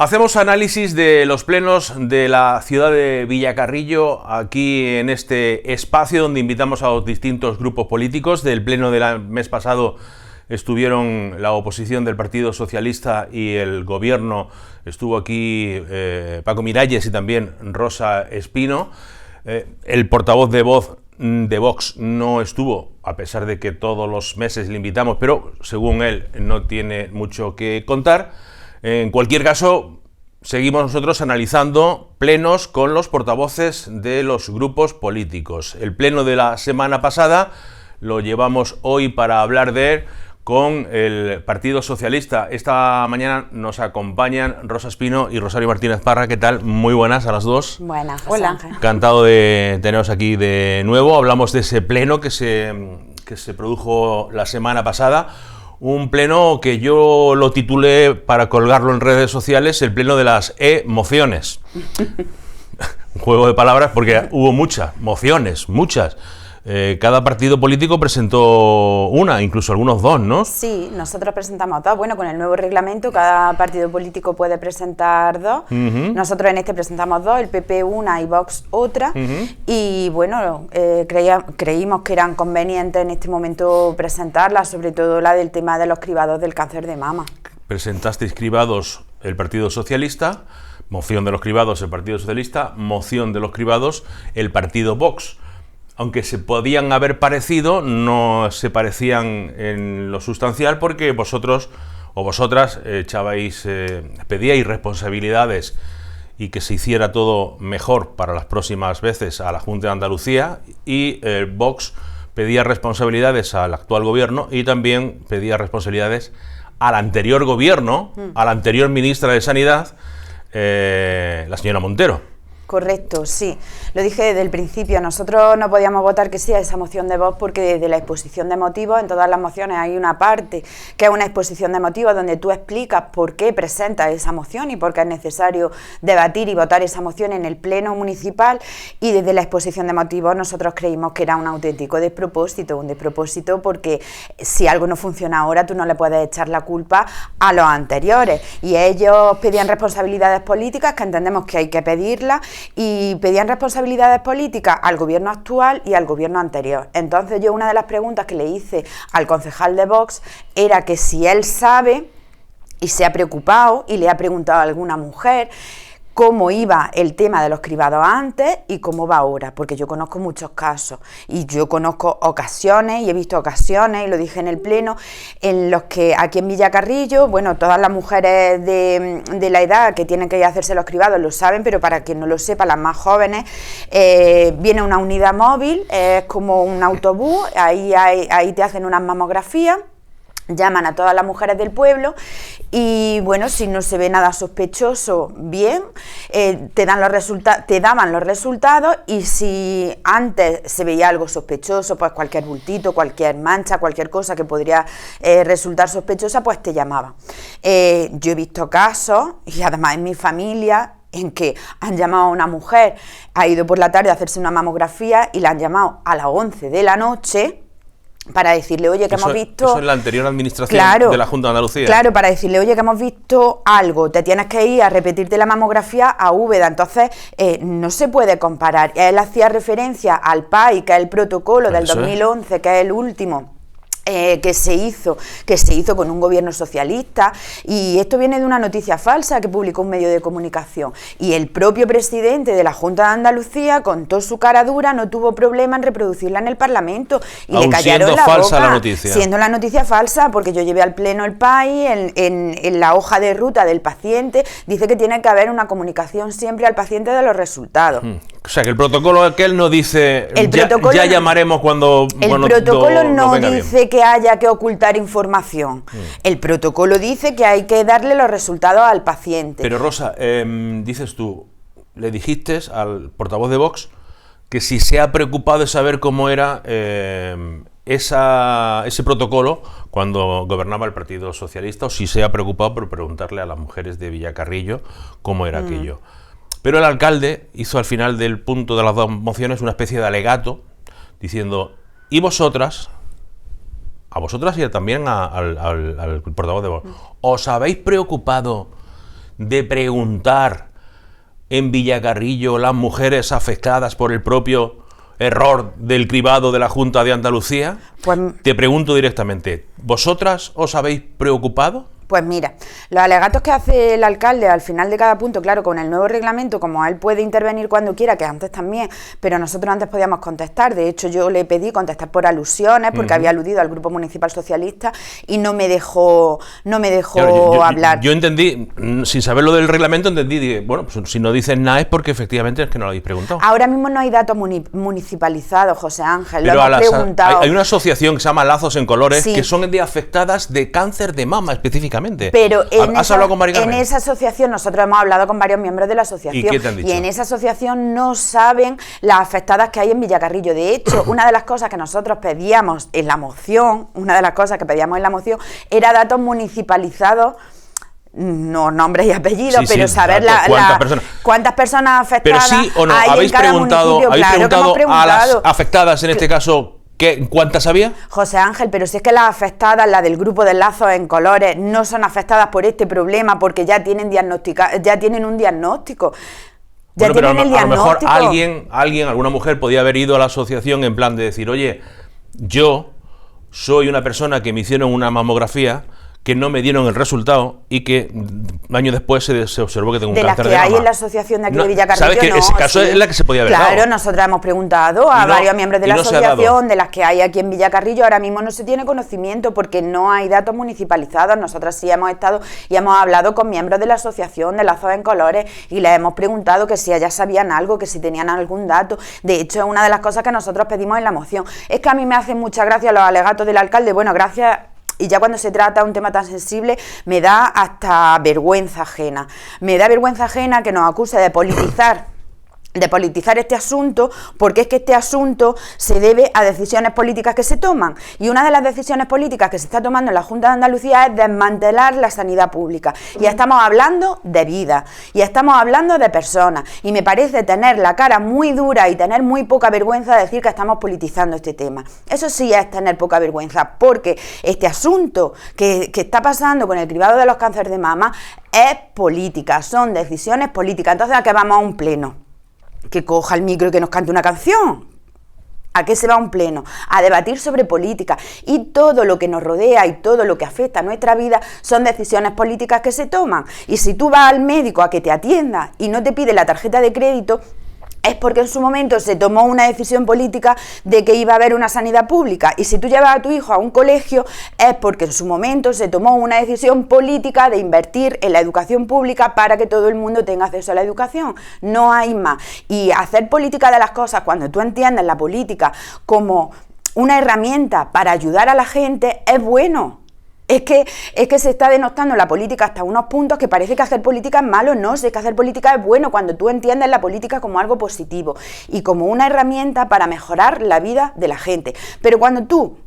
Hacemos análisis de los plenos de la ciudad de Villacarrillo, aquí en este espacio donde invitamos a los distintos grupos políticos. Del pleno del mes pasado estuvieron la oposición del Partido Socialista y el gobierno. Estuvo aquí Paco Miralles y también Rosa Espino. El portavoz de Vox no estuvo, a pesar de que todos los meses le invitamos, pero según él no tiene mucho que contar. En cualquier caso, seguimos nosotros analizando plenos con los portavoces de los grupos políticos. El pleno de la semana pasada lo llevamos hoy para hablar de él con el Partido Socialista. Esta mañana nos acompañan Rosa Espino y Rosario Martínez Parra. ¿Qué tal? Muy buenas a las dos. Buenas, hola. Encantado de teneros aquí de nuevo. Hablamos de ese pleno que se produjo la semana pasada. Un pleno que yo lo titulé, para colgarlo en redes sociales, el pleno de las mociones. Un juego de palabras porque hubo muchas mociones, muchas. Cada partido político presentó una, incluso algunos dos, ¿no? Sí, nosotros presentamos dos. Bueno, con el nuevo reglamento cada partido político puede presentar dos. Nosotros en este presentamos dos, el PP una y Vox otra. Y bueno, creímos que eran convenientes en este momento presentarlas, sobre todo la del tema de los cribados del cáncer de mama. Presentasteis cribados el Partido Socialista, moción de los cribados el Partido Socialista, moción de los cribados el Partido Vox. Aunque se podían haber parecido, no se parecían en lo sustancial, porque vosotros o vosotras pedíais responsabilidades y que se hiciera todo mejor para las próximas veces a la Junta de Andalucía, y Vox pedía responsabilidades al actual gobierno y también pedía responsabilidades al anterior gobierno, a la anterior ministra de Sanidad, la señora Montero. Correcto, sí. Lo dije desde el principio, nosotros no podíamos votar que sí a esa moción de Vox porque desde la exposición de motivos, en todas las mociones hay una parte que es una exposición de motivos donde tú explicas por qué presentas esa moción y por qué es necesario debatir y votar esa moción en el pleno municipal, y desde la exposición de motivos nosotros creímos que era un auténtico despropósito, porque si algo no funciona ahora tú no le puedes echar la culpa a los anteriores, y ellos pedían responsabilidades políticas, que entendemos que hay que pedirlas, y pedían responsabilidades políticas al gobierno actual y al gobierno anterior. Entonces yo, una de las preguntas que le hice al concejal de Vox era que si él sabe y se ha preocupado y le ha preguntado a alguna mujer cómo iba el tema de los cribados antes y cómo va ahora, porque yo conozco muchos casos y yo conozco ocasiones y he visto ocasiones, y lo dije en el pleno, en los que aquí en Villacarrillo, bueno, todas las mujeres de la edad que tienen que ir a hacerse los cribados lo saben, pero para quien no lo sepa, las más jóvenes, viene una unidad móvil, es como un autobús, ahí te hacen unas mamografías, llaman a todas las mujeres del pueblo y bueno, si no se ve nada sospechoso, bien, te daban los resultados, y si antes se veía algo sospechoso, pues cualquier bultito, cualquier mancha, cualquier cosa que podría resultar sospechosa, pues te llamaban. Yo he visto casos, y además en mi familia, en que han llamado a una mujer, ha ido por la tarde a hacerse una mamografía y la han llamado a las 11 de la noche para decirle, oye, que hemos visto... Eso es la anterior administración de la Junta de Andalucía. Claro, para decirle, oye, que hemos visto algo, te tienes que ir a repetirte la mamografía a Úbeda. Entonces, no se puede comparar. Él hacía referencia al PAI, que es el protocolo del 2011, que es el último que se hizo con un gobierno socialista, y esto viene de una noticia falsa que publicó un medio de comunicación, y el propio presidente de la Junta de Andalucía, con toda su cara dura, no tuvo problema en reproducirla en el Parlamento, y le callaron la boca, la noticia. Siendo la noticia falsa, porque yo llevé al pleno el PAI, en la hoja de ruta del paciente dice que tiene que haber una comunicación siempre al paciente de los resultados. O sea, que el protocolo aquel no dice ya llamaremos cuando el protocolo no dice que haya que ocultar información. El protocolo dice que hay que darle los resultados al paciente. Pero Rosa, dices tú, le dijiste al portavoz de Vox que si se ha preocupado de saber cómo era ese protocolo cuando gobernaba el Partido Socialista, o si se ha preocupado por preguntarle a las mujeres de Villacarrillo cómo era aquello. Pero el alcalde hizo al final del punto de las dos mociones una especie de alegato diciendo, y vosotras, a vosotras y también al portavoz de Vox, ¿os habéis preocupado de preguntar en Villacarrillo las mujeres afectadas por el propio error del cribado de la Junta de Andalucía? Pues, te pregunto directamente, ¿vosotras os habéis preocupado? Pues mira, los alegatos que hace el alcalde al final de cada punto, claro, con el nuevo reglamento, como él puede intervenir cuando quiera, que antes también, pero nosotros antes podíamos contestar. De hecho, yo le pedí contestar por alusiones, porque había aludido al Grupo Municipal Socialista y no me dejó claro, hablar. Yo entendí, sin saber lo del reglamento, entendí, bueno, pues si no dices nada es porque efectivamente es que no lo habéis preguntado. Ahora mismo no hay datos municipalizados, José Ángel, pero lo hemos preguntado. Hay una asociación que se llama Lazos en Colores, sí, que son de afectadas de cáncer de mama específicamente. Pero ¿Has hablado con Mari Carmen? En esa asociación, nosotros hemos hablado con varios miembros de la asociación. ¿Y qué te han dicho? Y en esa asociación no saben las afectadas que hay en Villacarrillo. De hecho, una de las cosas que nosotros pedíamos en la moción, era datos municipalizados, no nombres y apellidos, pero saber cuántas personas afectadas. Pero sí o no, hay ¿habéis en cada preguntado a las afectadas, en este caso, cuántas había? José Ángel, pero si es que las afectadas, las del grupo de Lazos en Colores, no son afectadas por este problema porque ya tienen un diagnóstico. Bueno, pero a lo mejor alguna mujer podía haber ido a la asociación en plan de decir, oye, yo soy una persona que me hicieron una mamografía, que no me dieron el resultado y que años después se observó que tengo un cáncer de mama. De las que hay en la asociación de aquí de Villacarrillo, ¿sabes que ese caso es la que se podía haber dado? Claro, nosotros hemos preguntado a varios miembros de la asociación, de las que hay aquí en Villacarrillo, ahora mismo no se tiene conocimiento porque no hay datos municipalizados. Nosotras sí hemos estado y hemos hablado con miembros de la asociación de Lazos en Colores y les hemos preguntado que si ellas sabían algo, que si tenían algún dato. De hecho, es una de las cosas que nosotros pedimos en la moción. Es que a mí me hacen mucha gracia los alegatos del alcalde. Bueno, gracias. Y ya cuando se trata de un tema tan sensible, me da hasta vergüenza ajena. Me da vergüenza ajena que nos acuse de politizar este asunto, porque es que este asunto se debe a decisiones políticas que se toman, y una de las decisiones políticas que se está tomando en la Junta de Andalucía es desmantelar la sanidad pública, y estamos hablando de vida, y estamos hablando de personas, y me parece tener la cara muy dura y tener muy poca vergüenza de decir que estamos politizando este tema. Eso sí es tener poca vergüenza, porque este asunto que está pasando con el cribado de los cánceres de mama es política, son decisiones políticas. Entonces, ¿a qué vamos a un pleno? Que coja el micro y que nos cante una canción. ¿A qué se va un pleno? A debatir sobre política, y todo lo que nos rodea y todo lo que afecta a nuestra vida son decisiones políticas que se toman. Y si tú vas al médico a que te atienda y no te pide la tarjeta de crédito, es porque en su momento se tomó una decisión política de que iba a haber una sanidad pública. Y si tú llevas a tu hijo a un colegio, es porque en su momento se tomó una decisión política de invertir en la educación pública para que todo el mundo tenga acceso a la educación. No hay más. Y hacer política de las cosas, cuando tú entiendes la política como una herramienta para ayudar a la gente, es bueno. Es que se está denostando la política hasta unos puntos que parece que hacer política es malo. No, si es que hacer política es bueno cuando tú entiendes la política como algo positivo y como una herramienta para mejorar la vida de la gente. Pero cuando tú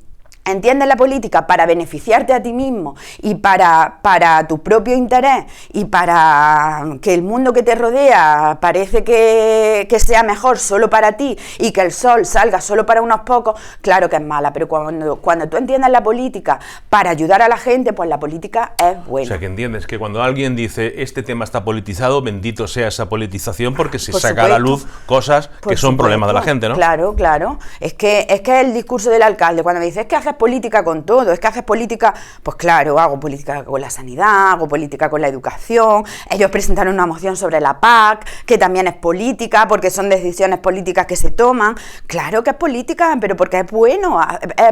entiendes la política para beneficiarte a ti mismo y para tu propio interés y para que el mundo que te rodea parece que sea mejor solo para ti y que el sol salga solo para unos pocos, claro que es mala. Pero cuando tú entiendes la política para ayudar a la gente, pues la política es buena. O sea, que entiendes que cuando alguien dice este tema está politizado, bendito sea esa politización, porque se saca a la luz cosas que son problemas de la gente, ¿no? Claro, claro. Es que el discurso del alcalde, cuando me dice es que haces política con todo, es que haces política, pues claro, hago política con la sanidad, hago política con la educación. Ellos presentaron una moción sobre la PAC, que también es política, porque son decisiones políticas que se toman. Claro que es política, pero porque es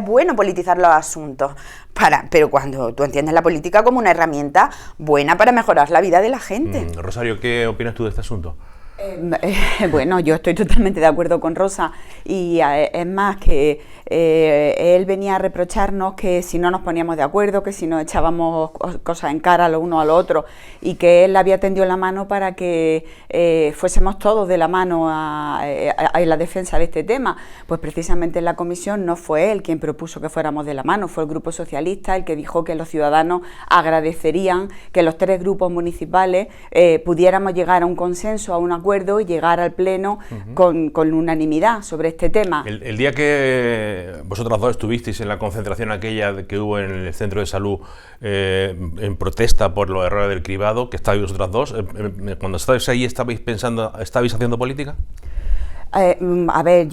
bueno politizar los asuntos. Pero cuando tú entiendes la política como una herramienta buena para mejorar la vida de la gente. Rosario, ¿qué opinas tú de este asunto? Bueno, yo estoy totalmente de acuerdo con Rosa, y es más que él venía a reprocharnos que si no nos poníamos de acuerdo, que si nos echábamos cosas en cara lo uno al otro, y que él había tendido la mano para que fuésemos todos de la mano en la defensa de este tema. Pues precisamente en la comisión no fue él quien propuso que fuéramos de la mano, fue el Grupo Socialista el que dijo que los ciudadanos agradecerían que los tres grupos municipales pudiéramos llegar a un consenso, a un acuerdo acuerdo y llegar al Pleno con unanimidad sobre este tema. El día que vosotras dos estuvisteis en la concentración aquella que hubo en el centro de salud en protesta por los errores del cribado, que estabais vosotras dos, cuando estabais ahí, ¿estabais haciendo política? A ver,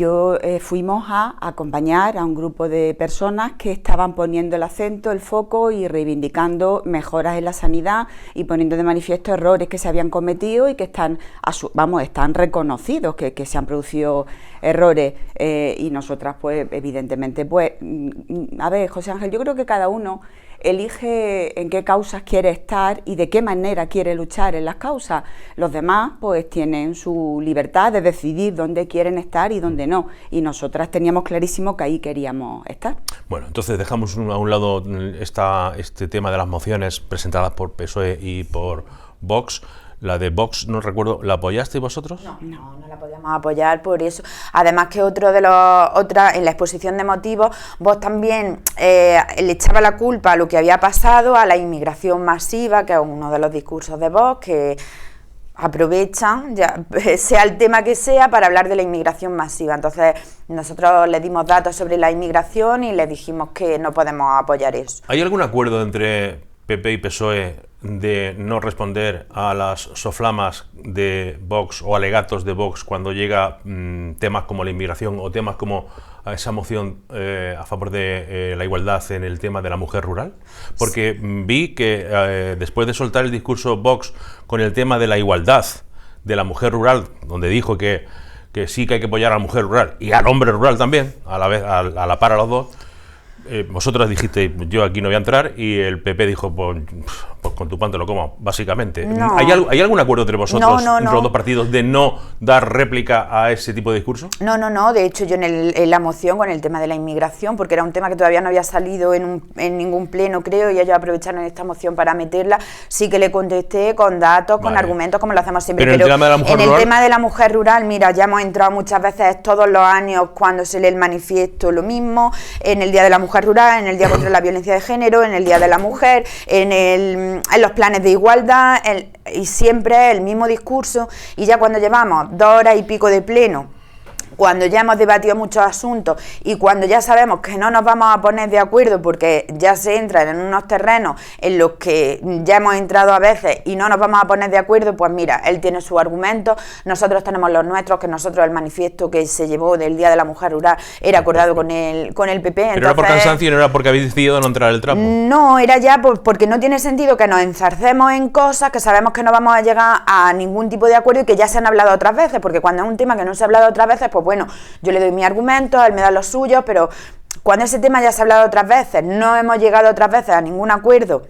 fuimos a acompañar a un grupo de personas que estaban poniendo el acento, el foco y reivindicando mejoras en la sanidad y poniendo de manifiesto errores que se habían cometido y que están reconocidos, que se han producido errores, y nosotras pues evidentemente a ver, José Ángel, yo creo que cada uno elige en qué causas quiere estar y de qué manera quiere luchar en las causas. Los demás pues tienen su libertad de decidir dónde quieren estar y dónde no, y nosotras teníamos clarísimo que ahí queríamos estar. Bueno, entonces dejamos a un lado este tema de las mociones presentadas por PSOE y por Vox. La de Vox, no recuerdo, ¿la apoyasteis vosotros? No la podíamos apoyar por eso. Además que en la exposición de motivos, Vox también le echaba la culpa a lo que había pasado, a la inmigración masiva, que es uno de los discursos de Vox, que aprovechan, sea el tema que sea, para hablar de la inmigración masiva. Entonces nosotros le dimos datos sobre la inmigración y le dijimos que no podemos apoyar eso. ¿Hay algún acuerdo entre PP y PSOE de no responder a las soflamas de Vox o alegatos de Vox cuando llega temas como la inmigración o temas como esa moción a favor de la igualdad en el tema de la mujer rural? Porque vi que después de soltar el discurso Vox con el tema de la igualdad de la mujer rural, donde dijo que sí que hay que apoyar a la mujer rural y al hombre rural también, a la vez, a la par a los dos, vosotras dijisteis, yo aquí no voy a entrar, y el PP dijo, pues con tu pan te lo como, básicamente. No. ¿Hay algún acuerdo entre vosotros, entre los dos partidos, de no dar réplica a ese tipo de discurso? No, de hecho yo en la moción con el tema de la inmigración, porque era un tema que todavía no había salido en ningún pleno, creo, y ellos aprovecharon esta moción para meterla, sí que le contesté con datos, con argumentos, como lo hacemos siempre. Pero en el tema de la mujer rural, mira, ya hemos entrado muchas veces todos los años cuando se lee el manifiesto, lo mismo, en el Día de la Mujer Rural, en el Día contra la Violencia de Género, en el Día de la Mujer, en los planes de igualdad, y siempre el mismo discurso. Y ya cuando llevamos 2 horas y pico de pleno, cuando ya hemos debatido muchos asuntos y cuando ya sabemos que no nos vamos a poner de acuerdo porque ya se entran en unos terrenos en los que ya hemos entrado a veces y no nos vamos a poner de acuerdo, pues mira, él tiene sus argumentos, nosotros tenemos los nuestros, que nosotros el manifiesto que se llevó del Día de la Mujer Rural era acordado con el PP. Pero entonces, era por cansancio y no era porque habéis decidido no entrar el trapo. No, era ya porque no tiene sentido que nos enzarcemos en cosas que sabemos que no vamos a llegar a ningún tipo de acuerdo y que ya se han hablado otras veces, porque cuando es un tema que no se ha hablado otras veces, pues bueno, yo le doy mi argumento, él me da los suyos, pero cuando ese tema ya se ha hablado otras veces, no hemos llegado otras veces a ningún acuerdo,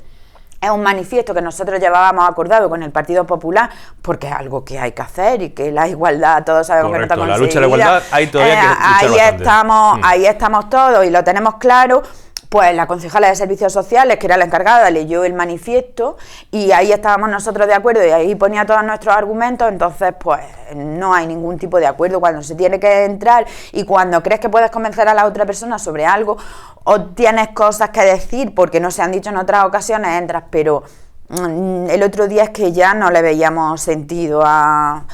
es un manifiesto que nosotros llevábamos acordado con el Partido Popular, porque es algo que hay que hacer y que la igualdad, todos sabemos que no está conseguida. La lucha de la igualdad hay todavía que luchar bastante. Ahí estamos todos y lo tenemos claro. Pues la concejala de Servicios Sociales, que era la encargada, leyó el manifiesto y ahí estábamos nosotros de acuerdo y ahí ponía todos nuestros argumentos. Entonces pues no hay ningún tipo de acuerdo. Cuando se tiene que entrar y cuando crees que puedes convencer a la otra persona sobre algo o tienes cosas que decir porque no se han dicho en otras ocasiones, entras, pero el otro día es que ya no le veíamos sentido a...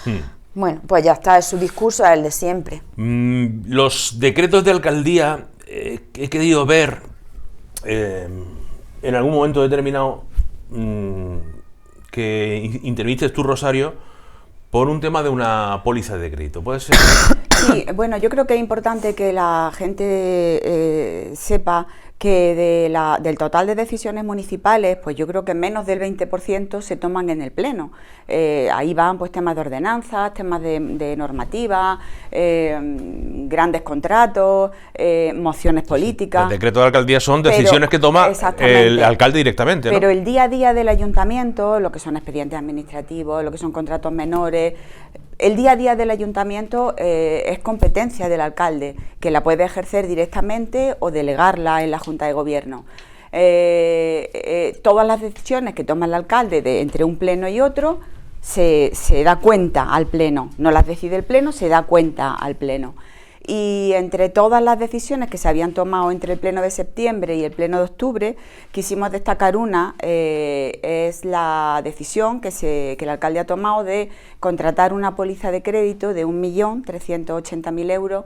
Bueno, pues ya está, es su discurso, es el de siempre. Los decretos de alcaldía he querido ver en algún momento determinado que interviniste tú, Rosario, por un tema de una póliza de crédito. ¿Puede ser? Sí, bueno, yo creo que es importante que la gente sepa que del total de decisiones municipales, pues yo creo que menos del 20% se toman en el Pleno. Ahí van pues temas de ordenanzas, temas de normativa, grandes contratos, mociones políticas. El decreto de alcaldía son decisiones que toma el alcalde directamente, ¿no? Pero el día a día del ayuntamiento, lo que son expedientes administrativos, lo que son contratos menores, el día a día del ayuntamiento es competencia del alcalde, que la puede ejercer directamente o delegarla en la Junta de Gobierno. Todas las decisiones que toma el alcalde entre un pleno y otro se da cuenta al pleno, no las decide el pleno, se da cuenta al pleno. Y entre todas las decisiones que se habían tomado entre el pleno de septiembre y el pleno de octubre, quisimos destacar una, es la decisión que el alcalde ha tomado de contratar una póliza de crédito de 1.380.000 euros,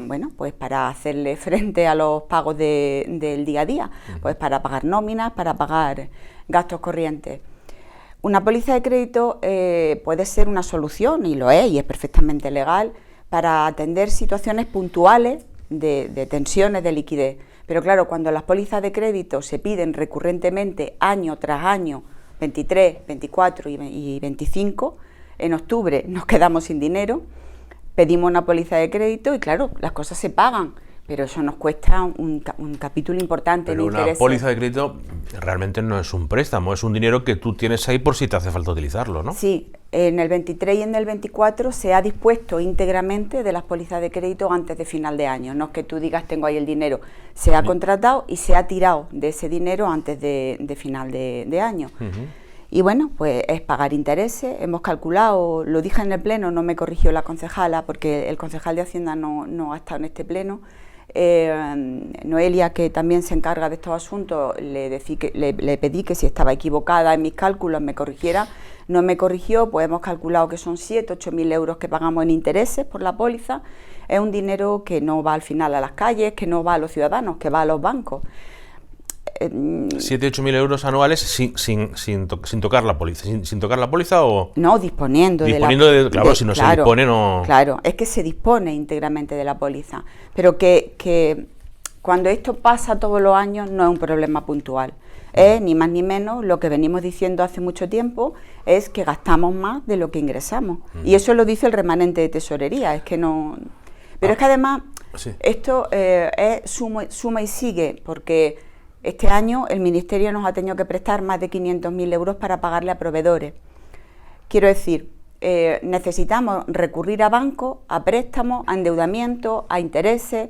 bueno, pues para hacerle frente a los pagos del día a día, pues para pagar nóminas, para pagar gastos corrientes. Una póliza de crédito puede ser una solución, y lo es, y es perfectamente legal, para atender situaciones puntuales de tensiones de liquidez. Pero claro, cuando las pólizas de crédito se piden recurrentemente año tras año, 23, 24 y 25, en octubre nos quedamos sin dinero, pedimos una póliza de crédito y claro, las cosas se pagan, pero eso nos cuesta un capítulo importante. Pero una póliza de crédito realmente no es un préstamo, es un dinero que tú tienes ahí por si te hace falta utilizarlo, ¿no? Sí, en el 23 y en el 24 se ha dispuesto íntegramente de las pólizas de crédito antes de final de año. No es que tú digas tengo ahí el dinero, se ha contratado y se ha tirado de ese dinero antes de final de año. Y bueno, pues es pagar intereses, hemos calculado, lo dije en el pleno, no me corrigió la concejala porque el concejal de Hacienda no ha estado en este pleno. Noelia, que también se encarga de estos asuntos, le pedí que si estaba equivocada en mis cálculos me corrigiera, no me corrigió, pues hemos calculado que son 7.000 o 8.000 euros que pagamos en intereses por la póliza. Es un dinero que no va al final a las calles, que no va a los ciudadanos, que va a los bancos. 7.000 o 8.000 euros anuales sin tocar la póliza, sin tocar la póliza o... No, disponiendo de claro, si no se dispone no... Claro, es que se dispone íntegramente de la póliza, pero que cuando esto pasa todos los años no es un problema puntual, ni más ni menos lo que venimos diciendo hace mucho tiempo es que gastamos más de lo que ingresamos, y eso lo dice el remanente de tesorería, es que no... Pero es que además esto es suma y sigue, porque... Este año el Ministerio nos ha tenido que prestar más de 500.000 euros para pagarle a proveedores. Quiero decir, necesitamos recurrir a bancos, a préstamos, a endeudamiento, a intereses,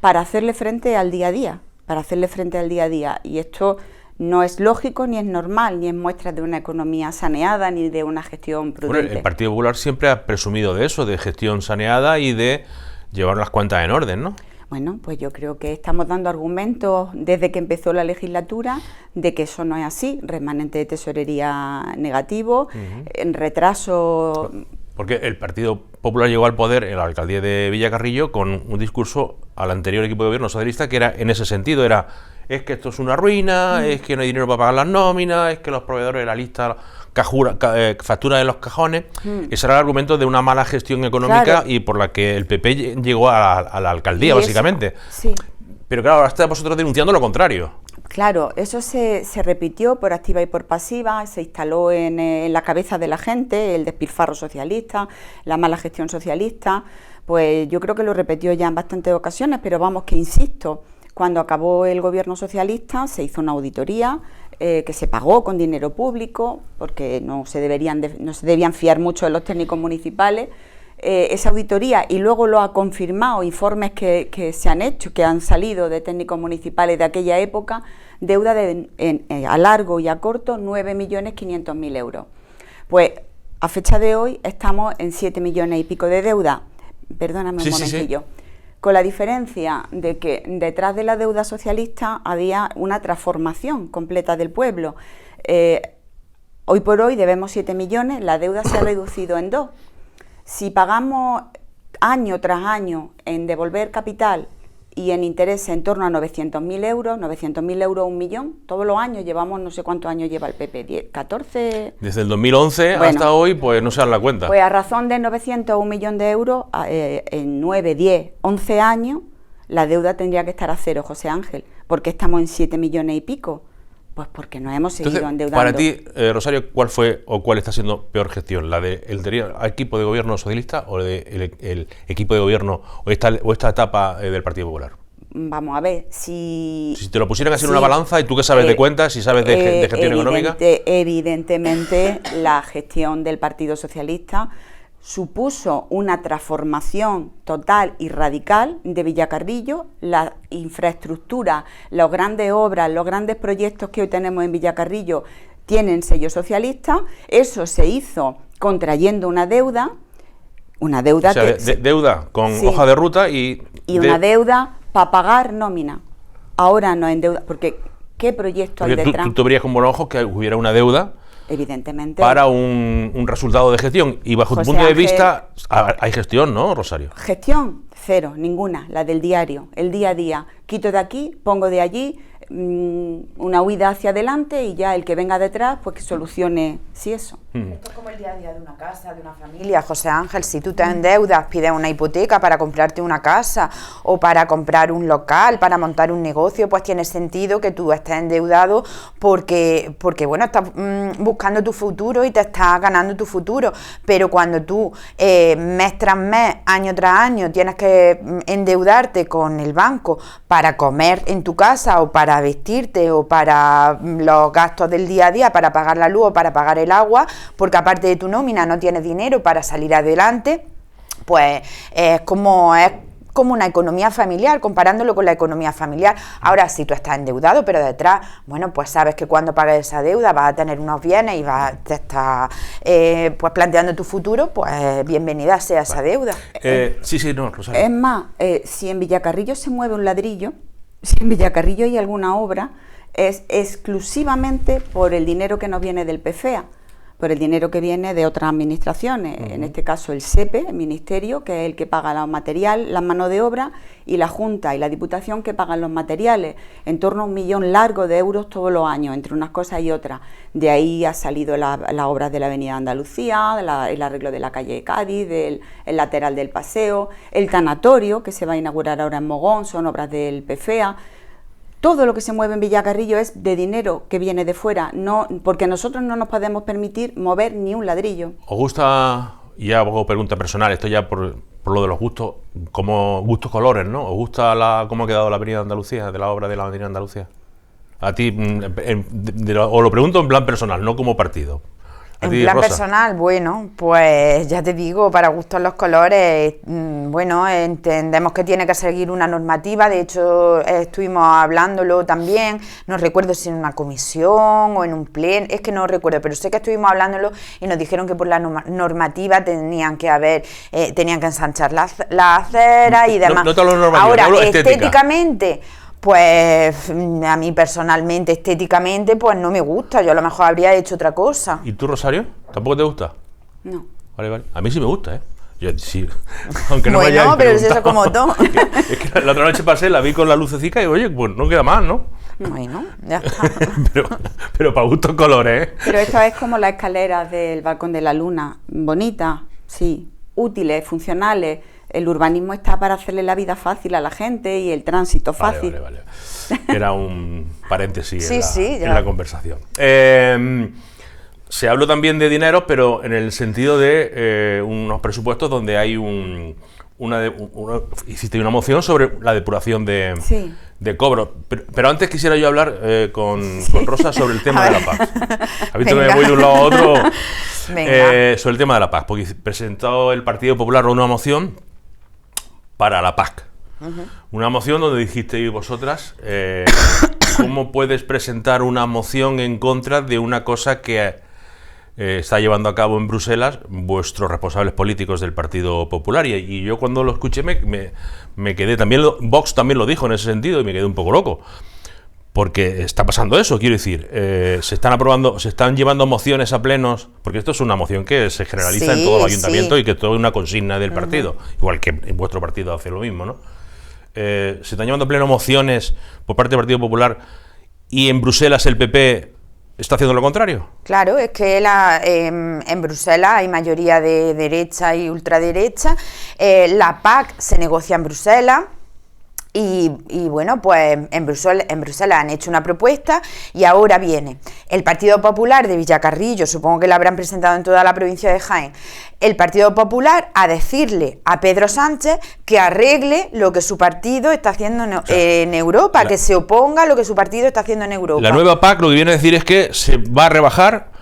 para hacerle frente al día a día, y esto no es lógico, ni es normal, ni es muestra de una economía saneada, ni de una gestión prudente. Bueno, el Partido Popular siempre ha presumido de eso, de gestión saneada y de llevar las cuentas en orden, ¿no? Bueno, pues yo creo que estamos dando argumentos desde que empezó la legislatura de que eso no es así, remanente de tesorería negativo, en retraso... Porque el Partido Popular llegó al poder en la alcaldía de Villacarrillo con un discurso al anterior equipo de gobierno socialista que era en ese sentido, es que esto es una ruina, es que no hay dinero para pagar las nóminas, es que los proveedores de la lista factura de los cajones. Ese era el argumento de una mala gestión económica, claro, y por la que el PP llegó a la alcaldía, básicamente. Sí. Pero claro, ahora estáis vosotros denunciando lo contrario. Claro, eso se repitió por activa y por pasiva, se instaló en la cabeza de la gente el despilfarro socialista, la mala gestión socialista. Pues yo creo que lo repitió ya en bastantes ocasiones, pero vamos, que insisto, cuando acabó el gobierno socialista se hizo una auditoría que se pagó con dinero público, porque no se debían fiar mucho de los técnicos municipales. Esa auditoría, y luego lo ha confirmado informes que se han hecho, que han salido de técnicos municipales de aquella época, deuda a largo y a corto 9.500.000 euros. Pues a fecha de hoy estamos en 7 millones y pico de deuda, perdóname un momentillo. Sí. Con la diferencia de que detrás de la deuda socialista había una transformación completa del pueblo. Hoy por hoy debemos 7 millones, la deuda se ha reducido en 2. Si pagamos año tras año en devolver capital y en interés en torno a 900.000 euros, 900.000 euros, 1 millón, todos los años llevamos, no sé cuántos años lleva el PP, 10, 14... Desde el 2011 hasta hoy, pues no se dan la cuenta. Pues a razón de 900 o 1 millón de euros, en 9, 10, 11 años, la deuda tendría que estar a cero, José Ángel. ¿Por qué estamos en 7 millones y pico? Pues porque nos hemos seguido endeudando. Para ti, Rosario, ¿cuál fue o cuál está siendo peor gestión? ¿La del equipo de gobierno socialista o el equipo de gobierno o esta etapa del Partido Popular? Vamos a ver, si te lo pusieran así en una balanza, y tú que sabes de cuentas y sabes de gestión económica. Evidentemente, la gestión del Partido Socialista supuso una transformación total y radical de Villacarrillo. La infraestructura, las grandes obras, los grandes proyectos que hoy tenemos en Villacarrillo tienen sello socialista. Eso se hizo contrayendo una deuda Una deuda, o sea, deuda con hoja de ruta y una deuda para pagar nómina. Ahora no en deuda, porque ¿qué proyecto hay detrás? Tú verías con buenos ojos que hubiera una deuda, evidentemente, para un resultado de gestión. Y bajo tu punto de vista, hay gestión, ¿no, Rosario? Gestión, cero, ninguna, la del diario, el día a día. Quito de aquí, pongo de allí, una huida hacia adelante y ya el que venga detrás, pues que solucione, sí, eso. Esto es como el día a día de una casa, de una familia, José Ángel. Si tú te endeudas, pides una hipoteca para comprarte una casa o para comprar un local, para montar un negocio, pues tiene sentido que tú estés endeudado porque bueno, estás buscando tu futuro y te estás ganando tu futuro. Pero cuando tú mes tras mes, año tras año, tienes que endeudarte con el banco para comer en tu casa o para vestirte o para los gastos del día a día, para pagar la luz o para pagar el agua, porque aparte de tu nómina no tienes dinero para salir adelante, pues es como una economía familiar, comparándolo con la economía familiar. Ahora, si tú estás endeudado, pero detrás, bueno, pues sabes que cuando pagues esa deuda vas a tener unos bienes y te estás pues planteando tu futuro, pues bienvenida sea esa deuda. No, Rosario. Es más, si en Villacarrillo se mueve un ladrillo, si en Villacarrillo hay alguna obra, es exclusivamente por el dinero que nos viene del PFEA, por el dinero que viene de otras administraciones, en este caso el SEPE, el Ministerio, que es el que paga los materiales, las manos de obra, y la Junta y la Diputación que pagan los materiales, en torno a 1 millón largo de euros todos los años, entre unas cosas y otras. De ahí ha salido las obras de la Avenida Andalucía, el arreglo de la calle de Cádiz, el lateral del paseo, el tanatorio, que se va a inaugurar ahora en Mogón, son obras del PFEA. Todo lo que se mueve en Villacarrillo es de dinero que viene de fuera, no, porque nosotros no nos podemos permitir mover ni un ladrillo. ¿Os gusta, y ya hago pregunta personal, esto ya por lo de los gustos, como gustos colores, ¿no? ¿Os gusta cómo ha quedado la Avenida Andalucía, de la obra de la Avenida Andalucía? A ti, os lo pregunto en plan personal, no como partido. En plan Rosa. personal, bueno, pues ya te digo, para gustos los colores, bueno, entendemos que tiene que seguir una normativa. De hecho, estuvimos hablándolo también, no recuerdo si en una comisión o en un pleno, es que no recuerdo, pero sé que estuvimos hablándolo y nos dijeron que por la normativa tenían que ensanchar las aceras y demás. No te hablo de normativa, ahora, te hablo de estética. estéticamente, pues a mí personalmente, estéticamente, pues no me gusta. Yo a lo mejor habría hecho otra cosa. ¿Y tú, Rosario? ¿Tampoco te gusta? No. Vale. A mí sí me gusta, ¿eh? Yo sí, aunque no bueno, pero es eso como todo. Es que la otra noche pasé, la vi con la lucecica y oye, pues no queda mal, ¿no? Bueno, ya está. pero para gustos colores, ¿eh? Pero esto es como las escaleras del Balcón de la Luna, bonitas, sí, útiles, funcionales. El urbanismo está para hacerle la vida fácil a la gente y el tránsito fácil. Vale. Era un paréntesis en la conversación. Se habló también de dinero, pero en el sentido de unos presupuestos donde hay hiciste una moción sobre la depuración de cobro. Pero antes quisiera yo hablar con Rosa sobre el tema de la paz. ¿Has visto que me voy de un lado a otro? Sobre el tema de la paz, porque presentó el Partido Popular una moción para la PAC. Una moción donde dijisteis vosotras, ¿cómo puedes presentar una moción en contra de una cosa que está llevando a cabo en Bruselas vuestros responsables políticos del Partido Popular? Y yo cuando lo escuché me quedé, Vox también lo dijo en ese sentido y me quedé un poco loco. Porque está pasando eso, quiero decir, se están llevando mociones a plenos, porque esto es una moción que se generaliza en todos los ayuntamientos y que es toda una consigna del partido, igual que en vuestro partido hace lo mismo, ¿no? Se están llevando a pleno mociones por parte del Partido Popular y en Bruselas el PP está haciendo lo contrario. Claro, es que en Bruselas hay mayoría de derecha y ultraderecha, la PAC se negocia en Bruselas. Y bueno, pues en Bruselas han hecho una propuesta y ahora viene el Partido Popular de Villacarrillo, supongo que la habrán presentado en toda la provincia de Jaén, el Partido Popular a decirle a Pedro Sánchez que arregle lo que su partido está haciendo en Europa, que se oponga a lo que su partido está haciendo en Europa. La nueva PAC lo que viene a decir es que se va a rebajar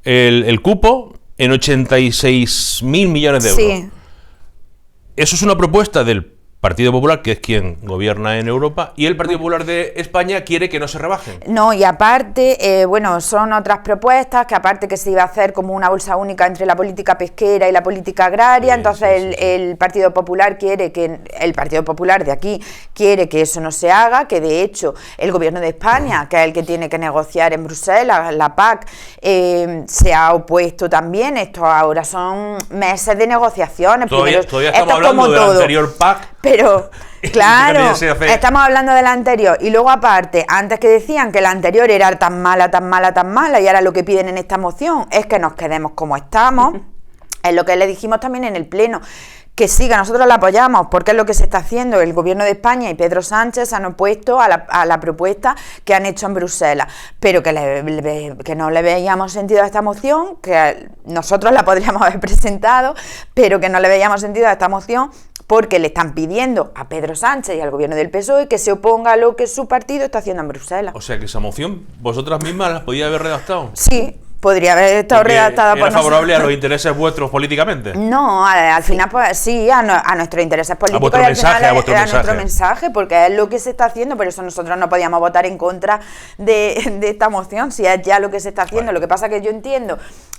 el cupo en 86.000 millones de euros. Sí. Eso es una propuesta del Partido Popular, que es quien gobierna en Europa, y el Partido Popular de España quiere que no se rebajen. No, y aparte, bueno, son otras propuestas, que aparte que se iba a hacer como una bolsa única entre la política pesquera y la política agraria, entonces el Partido Popular quiere que, el Partido Popular de aquí quiere que eso no se haga, que de hecho el gobierno de España, que es el que tiene que negociar en Bruselas, la PAC, se ha opuesto también. Esto ahora son meses de negociaciones. Todavía estamos hablando de la anterior PAC. Pero, claro, estamos hablando de la anterior. Y luego aparte, antes que decían que la anterior era tan mala, tan mala, tan mala, y ahora lo que piden en esta moción es que nos quedemos como estamos. Es lo que le dijimos también en el Pleno. Que sí, que nosotros la apoyamos, porque es lo que se está haciendo. El Gobierno de España y Pedro Sánchez se han opuesto a la propuesta que han hecho en Bruselas, pero que no le veíamos sentido a esta moción, que nosotros la podríamos haber presentado, pero que no le veíamos sentido a esta moción porque le están pidiendo a Pedro Sánchez y al Gobierno del PSOE que se oponga a lo que su partido está haciendo en Bruselas. O sea, que esa moción vosotras mismas la podíais haber redactado. Sí. Podría haber estado redactada por nosotros. ¿Era favorable a los intereses vuestros políticamente? No, al final, pues sí, a nuestros intereses políticos. A nuestro mensaje, porque es lo que se está haciendo, por eso nosotros no podíamos votar en contra de esta moción, si es ya lo que se está haciendo. Lo que pasa es que yo entiendo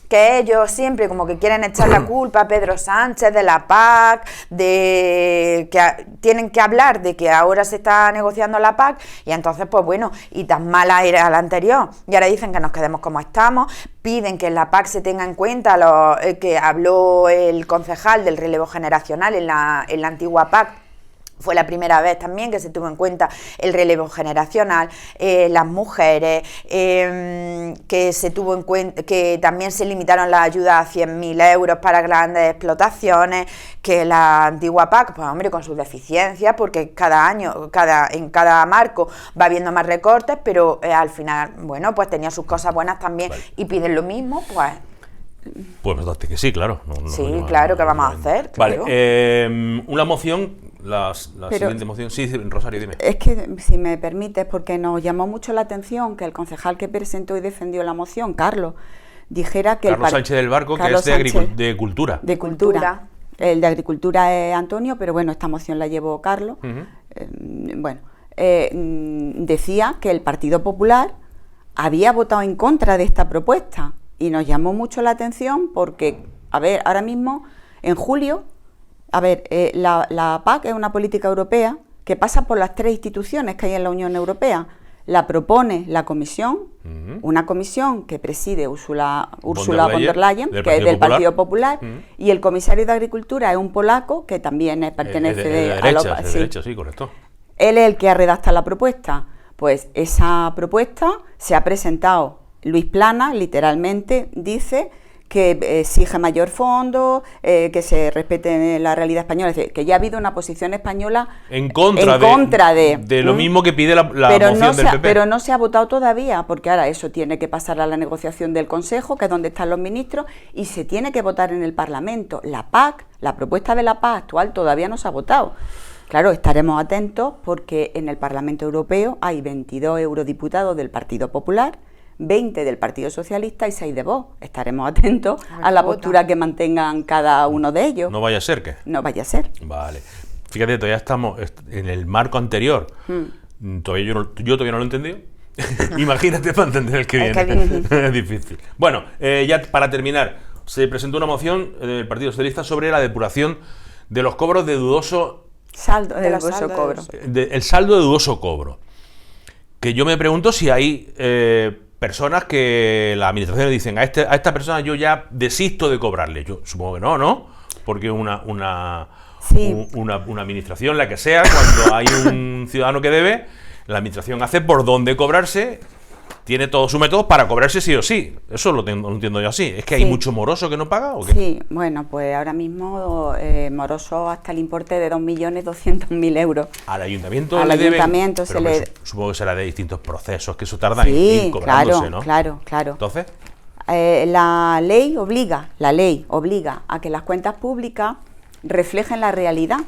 que ellos siempre como que quieren echar la culpa a Pedro Sánchez de la PAC, de que tienen que hablar de que ahora se está negociando la PAC, y entonces pues bueno, y tan mala era la anterior, y ahora dicen que nos quedemos como estamos, piden que en la PAC se tenga en cuenta lo que habló el concejal del relevo generacional en la antigua PAC. Fue la primera vez también que se tuvo en cuenta el relevo generacional, las mujeres, que se tuvo en cuenta, que también se limitaron las ayudas a 100.000 euros para grandes explotaciones, que la antigua PAC, pues hombre, con sus deficiencias, porque cada año, en cada marco va habiendo más recortes, pero al final, bueno, pues tenía sus cosas buenas también, vale. Y piden lo mismo, pues... Pues que sí, claro. Sí, claro, ¿qué vamos a hacer? Claro. Vale, una moción... La siguiente moción, sí, Rosario, dime. Es que, si me permites, porque nos llamó mucho la atención que el concejal que presentó y defendió la moción, Carlos, dijera que... Carlos Sánchez del Barco, Carlos que es de Cultura. De Cultura. El de Agricultura es Antonio, pero bueno, esta moción la llevó Carlos. Decía que el Partido Popular había votado en contra de esta propuesta y nos llamó mucho la atención porque, a ver, ahora mismo, en julio... la PAC es una política europea que pasa por las 3 instituciones que hay en la Unión Europea. La propone la Comisión, una comisión que preside Ursula von der Leyen, que es del Partido Popular, y el comisario de Agricultura es un polaco que también pertenece a la derecha, sí, correcto. Él es el que ha redactado la propuesta. Pues esa propuesta se ha presentado. Luis Planas, literalmente, dice que exige mayor fondo, que se respete la realidad española, es decir, que ya ha habido una posición española en contra de lo mismo que pide la moción del PP. Pero no se ha votado todavía, porque ahora eso tiene que pasar a la negociación del Consejo, que es donde están los ministros, y se tiene que votar en el Parlamento. La PAC, la propuesta de la PAC actual todavía no se ha votado. Claro, estaremos atentos porque en el Parlamento Europeo hay 22 eurodiputados del Partido Popular, 20 del Partido Socialista y 6 de Vox. Estaremos atentos a la postura que mantengan cada uno de ellos. ¿No vaya a ser qué? No vaya a ser. Vale. Fíjate, todavía estamos en el marco anterior. Todavía yo todavía no lo he entendido. Imagínate para entender el que viene. Es difícil. Bueno, ya para terminar, se presentó una moción del Partido Socialista sobre la depuración de los cobros de dudoso... Saldo de dudoso cobro. El saldo de dudoso cobro. Que yo me pregunto si hay... personas que la administración le dicen a esta persona yo ya desisto de cobrarle. Yo supongo que no, porque una administración, la que sea, cuando hay un ciudadano que debe, la administración hace por dónde cobrarse, tiene todos sus métodos para cobrarse sí o sí. Eso lo entiendo yo así. ¿Es que hay mucho moroso que no paga o qué? Sí, bueno, pues ahora mismo moroso hasta el importe de 2.200.000 euros. ¿Al ayuntamiento al le deben? Ayuntamiento se le... Supongo que será de distintos procesos, que eso tarda en ir cobrándose, ¿no? Claro. Entonces... la ley obliga a que las cuentas públicas reflejen la realidad.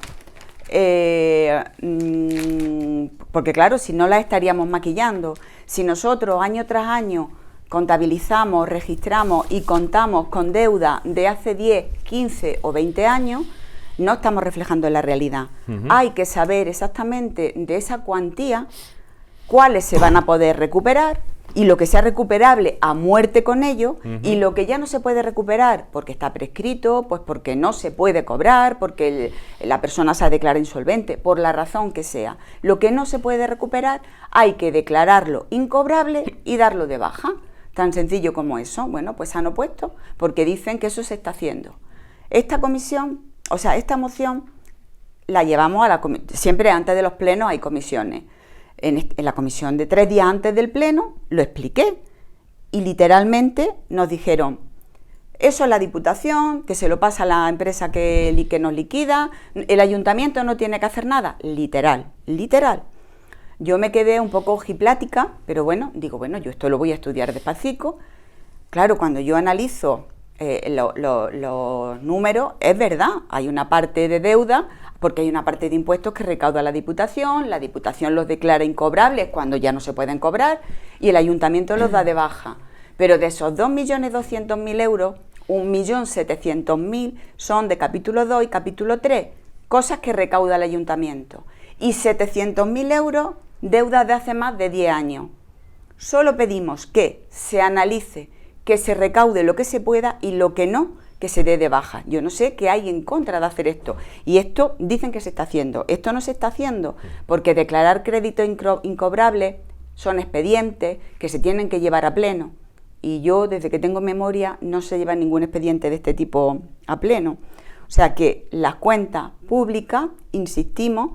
Porque claro, si no las estaríamos maquillando. Si nosotros año tras año contabilizamos, registramos y contamos con deuda de hace 10, 15 o 20 años, no estamos reflejando la realidad. Hay que saber exactamente de esa cuantía cuáles se van a poder recuperar y lo que sea recuperable a muerte con ello, y lo que ya no se puede recuperar porque está prescrito, pues porque no se puede cobrar, porque la persona se ha declarado insolvente, por la razón que sea. Lo que no se puede recuperar hay que declararlo incobrable y darlo de baja. Tan sencillo como eso. Bueno, pues han opuesto porque dicen que eso se está haciendo. Esta comisión, o sea, esta moción la llevamos a la comisión. Siempre antes de los plenos hay comisiones. En la comisión de 3 días antes del pleno lo expliqué y literalmente nos dijeron: eso es la Diputación, que se lo pasa a la empresa que nos liquida, el ayuntamiento no tiene que hacer nada. Literal. Yo me quedé un poco ojiplática, pero bueno, digo, bueno, yo esto lo voy a estudiar despacito. Claro, cuando yo analizo los números, es verdad, hay una parte de deuda, porque hay una parte de impuestos que recauda la Diputación los declara incobrables cuando ya no se pueden cobrar, y el ayuntamiento los da de baja. Pero de esos 2.200.000 euros, 1.700.000 son de capítulo 2 y capítulo 3, cosas que recauda el ayuntamiento, y 700.000 euros, deudas de hace más de 10 años. Solo pedimos que se analice, que se recaude lo que se pueda y lo que no, que se dé de baja. Yo no sé qué hay en contra de hacer esto. Y esto dicen que se está haciendo. Esto no se está haciendo porque declarar crédito incobrable son expedientes que se tienen que llevar a pleno. Y yo, desde que tengo memoria, no se lleva ningún expediente de este tipo a pleno. O sea que las cuentas públicas, insistimos,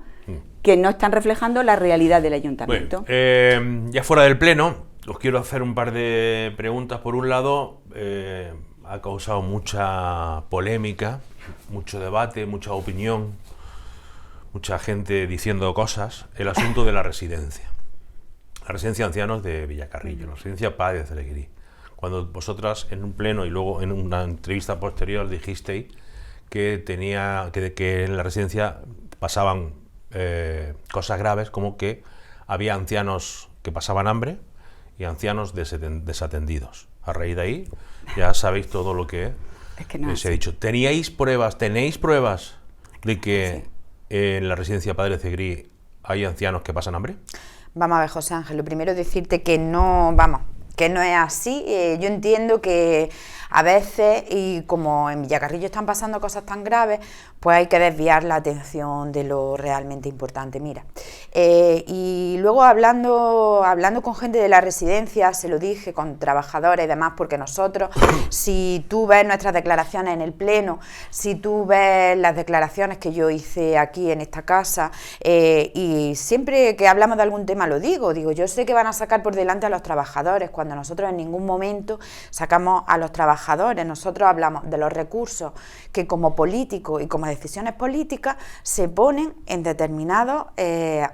que no están reflejando la realidad del ayuntamiento. Bueno, ya fuera del pleno, os quiero hacer un par de preguntas. Por un lado, ha causado mucha polémica, mucho debate, mucha opinión, mucha gente diciendo cosas, el asunto de la residencia de ancianos de Villacarrillo, la residencia Páez de Celegrí. Cuando vosotras en un pleno y luego en una entrevista posterior dijisteis que en la residencia pasaban cosas graves, como que había ancianos que pasaban hambre y ancianos desatendidos. A raíz de ahí ya sabéis todo lo que se ha dicho. ¿Tenéis pruebas de que en la residencia Padre Celegrí hay ancianos que pasan hambre? Vamos a ver, José Ángel, lo primero es decirte que no es así. Yo entiendo que a veces, y como en Villacarrillo están pasando cosas tan graves, pues hay que desviar la atención de lo realmente importante. Mira, y luego hablando con gente de la residencia, se lo dije, con trabajadores y demás, porque nosotros, si tú ves nuestras declaraciones en el pleno, si tú ves las declaraciones que yo hice aquí en esta casa, y siempre que hablamos de algún tema lo digo, yo sé que van a sacar por delante a los trabajadores, cuando nosotros en ningún momento sacamos a los trabajadores. Nosotros hablamos de los recursos que como políticos y como decisiones políticas se ponen en determinados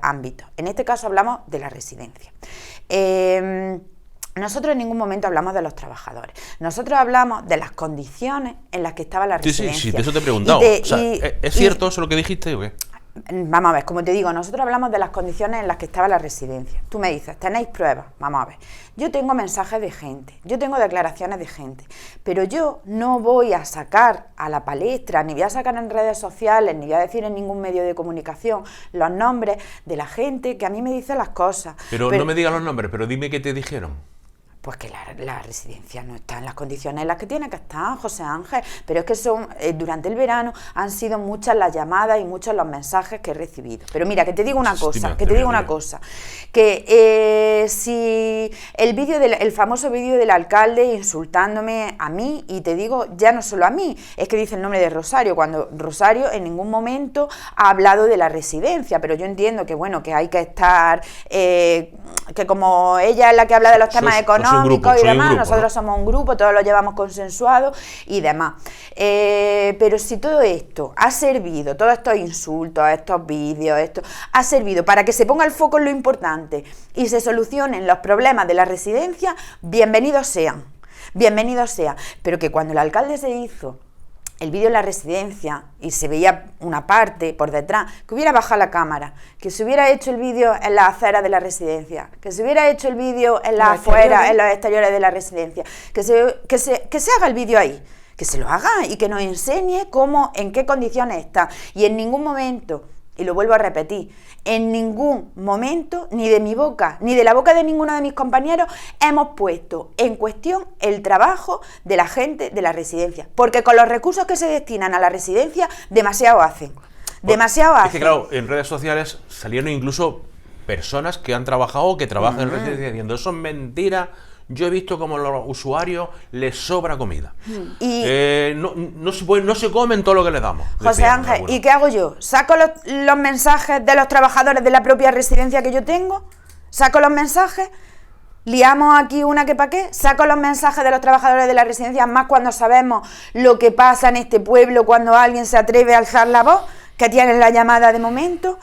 ámbitos. En este caso hablamos de la residencia. Nosotros en ningún momento hablamos de los trabajadores. Nosotros hablamos de las condiciones en las que estaba la residencia. Sí, de eso te he preguntado. ¿Es cierto eso lo que dijiste o qué? Vamos a ver, como te digo, nosotros hablamos de las condiciones en las que estaba la residencia. Tú me dices, ¿tenéis pruebas? Vamos a ver. Yo tengo mensajes de gente, yo tengo declaraciones de gente, pero yo no voy a sacar a la palestra, ni voy a sacar en redes sociales, ni voy a decir en ningún medio de comunicación los nombres de la gente que a mí me dice las cosas. Pero no me digas los nombres, pero dime qué te dijeron. Pues que la residencia no está en las condiciones en las que tiene que estar, José Ángel, pero es que durante el verano han sido muchas las llamadas y muchos los mensajes que he recibido. Pero mira, que te digo una cosa, si el famoso vídeo del alcalde insultándome a mí, y te digo, ya no solo a mí, es que dice el nombre de Rosario, cuando Rosario en ningún momento ha hablado de la residencia, pero yo entiendo que bueno, que hay que estar, que como ella es la que habla de los temas económicos, y demás, nosotros somos un grupo, todos lo llevamos consensuado y demás. Pero si todo esto ha servido, todos estos insultos, estos vídeos, esto ha servido para que se ponga el foco en lo importante y se solucionen los problemas de la residencia, bienvenidos sean. Pero que cuando el alcalde se hizo el vídeo en la residencia y se veía una parte por detrás, que hubiera bajado la cámara, que se hubiera hecho el vídeo en las aceras de la residencia, que se hubiera hecho el vídeo en las afueras, en los exteriores de la residencia, que se haga el vídeo ahí, que se lo haga y que nos enseñe cómo, en qué condiciones está. Y en ningún momento, y lo vuelvo a repetir, en ningún momento, ni de mi boca, ni de la boca de ninguno de mis compañeros, hemos puesto en cuestión el trabajo de la gente de la residencia. Porque con los recursos que se destinan a la residencia, demasiado hacen. Demasiado hacen. Es que claro, en redes sociales salieron incluso personas que han trabajado o que trabajan en residencia diciendo, eso es mentira. Yo he visto como a los usuarios les sobra comida. Y no se comen todo lo que les damos. José Ángel, ¿y qué hago yo? ¿Saco los mensajes de los trabajadores de la propia residencia que yo tengo? ¿Saco los mensajes? ¿Liamos aquí una que pa' qué? ¿Saco los mensajes de los trabajadores de la residencia, más cuando sabemos lo que pasa en este pueblo cuando alguien se atreve a alzar la voz, que tienen la llamada de momento?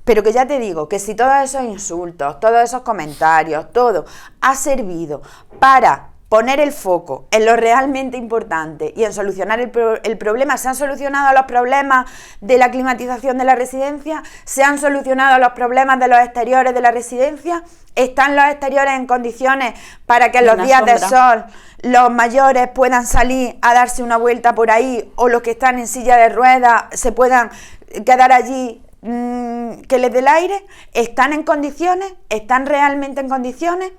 Pero que ya te digo, que si todos esos insultos, todos esos comentarios, todo ha servido para poner el foco en lo realmente importante y en solucionar el problema, ¿se han solucionado los problemas de la climatización de la residencia? ¿Se han solucionado los problemas de los exteriores de la residencia? ¿Están los exteriores en condiciones para que en los días de sol los mayores puedan salir a darse una vuelta por ahí, o los que están en silla de ruedas se puedan quedar allí que les dé el aire? ¿Están en condiciones? ¿Están realmente en condiciones?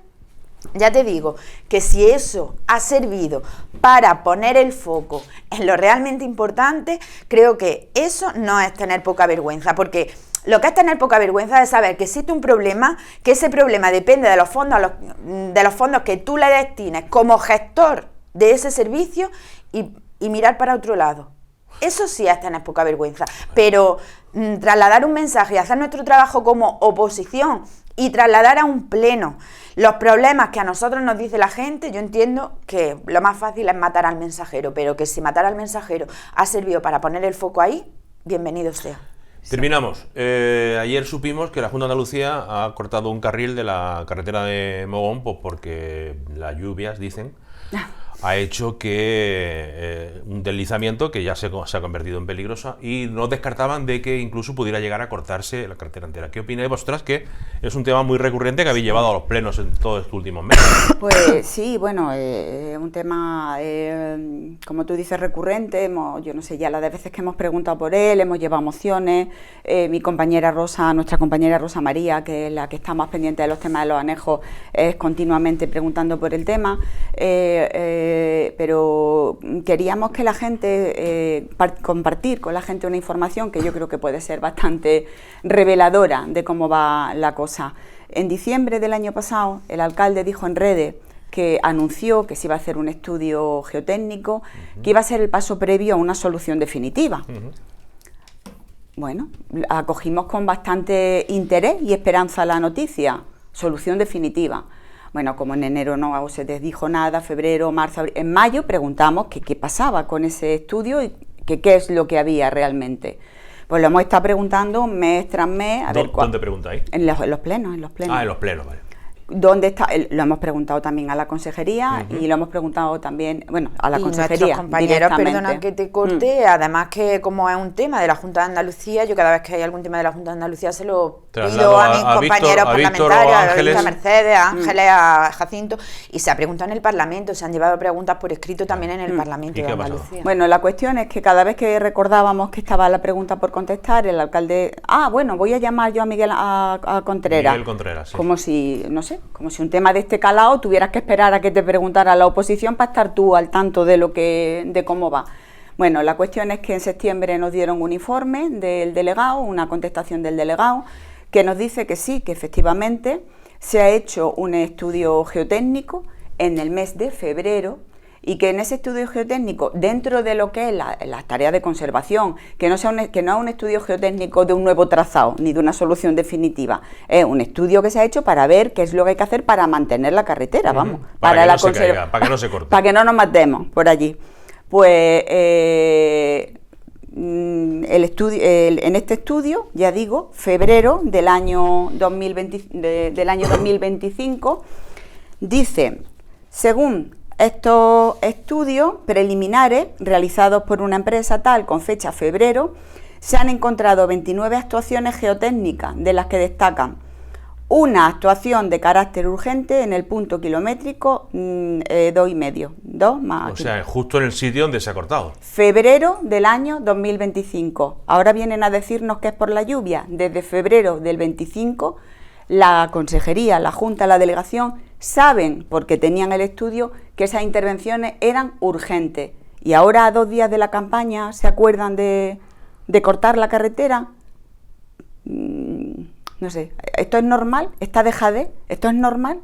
Ya te digo que si eso ha servido para poner el foco en lo realmente importante, creo que eso no es tener poca vergüenza, porque lo que es tener poca vergüenza es saber que existe un problema, que ese problema depende de los fondos que tú le destines como gestor de ese servicio, y mirar para otro lado. Eso sí es tener poca vergüenza, pero trasladar un mensaje y hacer nuestro trabajo como oposición y trasladar a un pleno los problemas que a nosotros nos dice la gente, yo entiendo que lo más fácil es matar al mensajero, pero que si matar al mensajero ha servido para poner el foco ahí, bienvenido sea. Terminamos. Ayer supimos que la Junta de Andalucía ha cortado un carril de la carretera de Mogón, pues porque las lluvias, dicen, ha hecho que un deslizamiento que ya se ha convertido en peligroso, y no descartaban de que incluso pudiera llegar a cortarse la carretera entera. ¿Qué opináis vosotras? Que es un tema muy recurrente que habéis llevado a los plenos en todos estos últimos meses. Pues sí, bueno, un tema, como tú dices, recurrente. Yo no sé ya las veces que hemos preguntado por él, hemos llevado mociones. Mi compañera Rosa, nuestra compañera Rosa María, que es la que está más pendiente de los temas de los anejos, es continuamente preguntando por el tema. Pero queríamos que la gente, compartir con la gente una información que yo creo que puede ser bastante reveladora de cómo va la cosa. En diciembre del año pasado, el alcalde dijo en redes que anunció que se iba a hacer un estudio geotécnico, que iba a ser el paso previo a una solución definitiva. Bueno, acogimos con bastante interés y esperanza la noticia, solución definitiva. Bueno, como en enero no se les dijo nada, febrero, marzo, abril, en mayo preguntamos qué pasaba con ese estudio y qué es lo que había realmente. Pues lo hemos estado preguntando mes tras mes. ¿Dónde preguntáis? En los plenos. Ah, en los plenos, vale. ¿Dónde está? Lo hemos preguntado también a la consejería y lo hemos preguntado también, bueno, a la consejería. Nuestros compañeros, perdona que te corte, además que como es un tema de la Junta de Andalucía, yo cada vez que hay algún tema de la Junta de Andalucía se lo pido a mis compañeros parlamentarios, a Mercedes, a Ángeles, a Jacinto, y se ha preguntado en el Parlamento, se han llevado preguntas por escrito también en el Parlamento de Andalucía. Bueno, la cuestión es que cada vez que recordábamos que estaba la pregunta por contestar, el alcalde, bueno, voy a llamar yo a Miguel a Contreras. Miguel Contreras, sí. Como si, no sé, como si un tema de este calado tuvieras que esperar a que te preguntara la oposición para estar tú al tanto de cómo va. Bueno, la cuestión es que en septiembre nos dieron un informe del delegado, una contestación del delegado, que nos dice que sí, que efectivamente se ha hecho un estudio geotécnico en el mes de febrero, y que en ese estudio geotécnico, dentro de lo que es las tareas de conservación, que no es un estudio geotécnico de un nuevo trazado ni de una solución definitiva, es un estudio que se ha hecho para ver qué es lo que hay que hacer para mantener la carretera, vamos, para que no se corte, para que no nos matemos por allí. Pues en este estudio, ya digo, febrero del año 2025, dice, según estos estudios preliminares realizados por una empresa tal con fecha febrero, se han encontrado 29 actuaciones geotécnicas, de las que destacan una actuación de carácter urgente en el punto kilométrico 2,5, 2 más... O sea, justo en el sitio donde se ha cortado. Febrero del año 2025. Ahora vienen a decirnos que es por la lluvia. Desde febrero del 25, la Consejería, la Junta, la Delegación saben, porque tenían el estudio, que esas intervenciones eran urgentes. Y ahora, a 2 días de la campaña, ¿se acuerdan de cortar la carretera? No sé, ¿esto es normal? ¿Esta dejadez? ¿Esto es normal?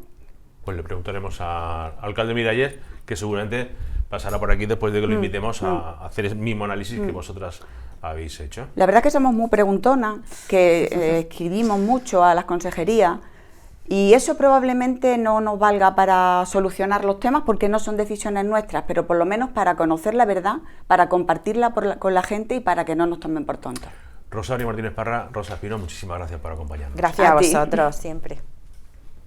Pues le preguntaremos al alcalde Miralles, que seguramente pasará por aquí después de que lo invitemos a hacer el mismo análisis que vosotras habéis hecho. La verdad es que somos muy preguntonas, que escribimos mucho a las consejerías, y eso probablemente no nos valga para solucionar los temas porque no son decisiones nuestras, pero por lo menos para conocer la verdad, para compartirla con la gente y para que no nos tomen por tontos. Rosario Martínez Parra, Rosa Espino, muchísimas gracias por acompañarnos. Gracias a vosotros, siempre.